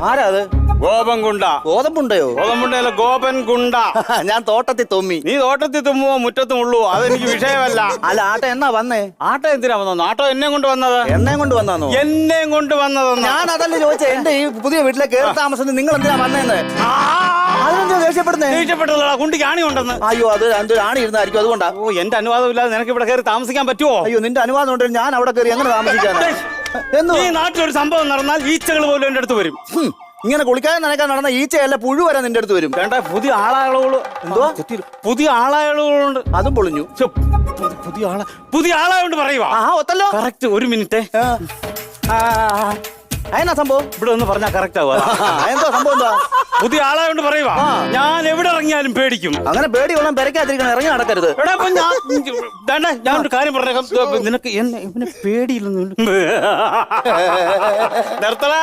ആരാ അത്? ഗോപൻകുണ്ട. ഗോതമ്പുണ്ടയോ? ഗോതമ്പുണ്ടല്ല, ഗോപൻകുണ്ട. ഞാൻ തോട്ടത്തിൽ തുമ്മി. നീ തോട്ടത്തിൽ തുമ്മുവോ മുറ്റത്തും ഉള്ളൂ, അതെനിക്ക് വിഷയമല്ല. അല്ല, ആട്ട എന്നാ വന്നേ? ആട്ടോ എന്തിനാ വന്നത്? ആട്ടോ എന്നെ കൊണ്ട് വന്നത്. എണ്ണയും കൊണ്ട് വന്നാന്നോ? എന്നെയും കൊണ്ട് വന്നതെന്ന്. ഞാൻ അതല്ലേ ചോദിച്ചേ. എന്റെ ഈ പുതിയ വീട്ടിലെ കയറി താമസത്തിന് നിങ്ങൾ എന്തിനാ വന്നേന്ന്? അതിനെന്താ ദേഷ്യപ്പെടുന്നേ? ദേഷ്യപ്പെട്ടതാ, കുണ്ടിക്ക് ആണി ഉണ്ടെന്ന്. അയ്യോ, അത് എന്തൊരു ആണി ഇരുന്നായിരിക്കും, അതുകൊണ്ടാ. ഓ, എന്റെ അനുവാദം ഇല്ലാതെ നിനക്ക് ഇവിടെ കയറി താമസിക്കാൻ പറ്റുമോ? അയ്യോ, നിന്റെ അനുവാദം ഉണ്ടെങ്കിൽ ഞാൻ അവിടെ കയറി എങ്ങനെ താമസിക്കാനാ? ഈ നാട്ടിലൊരു സംഭവം നടന്നാൽ ഈച്ചകൾ പോലും എന്റെ അടുത്ത് വരും. ഇങ്ങനെ കുളിക്കാതെ നനക്കാൻ നടന്ന ഈച്ചയല്ല, പുഴു വരെ നിന്റെ അടുത്ത് വരും. വേണ്ട, പുതിയ ആളാളുകൾ. എന്തുവാ? പുതിയ ആളാളുകളുണ്ട്. അതും പൊളിഞ്ഞു. പുതിയ ആളായോണ്ട് പറയുവാ. ഒത്തല്ലോ. കറക്റ്റ്. ഒരു മിനിറ്റ്. എന്നാ സംഭവം? ഇവിടെ ഒന്ന് പറഞ്ഞാൽ കറക്റ്റ് ആവുക. എന്താ സംഭവം? എന്താ? പുതിയ ആളായോണ്ട് പറയുവാ. ഞാൻ എവിടെ ഇറങ്ങിയാലും പേടിക്കും. അങ്ങനെ പേടിയോളം പെരക്കാതിരിക്കണം, ഇറങ്ങി നടക്കരുത്. ഞാൻ ഒരു കാര്യം പറഞ്ഞേക്കാം. നിനക്ക് എന്നെ ഇവനെ പേടിയില്ലെന്ന് നിർത്തല.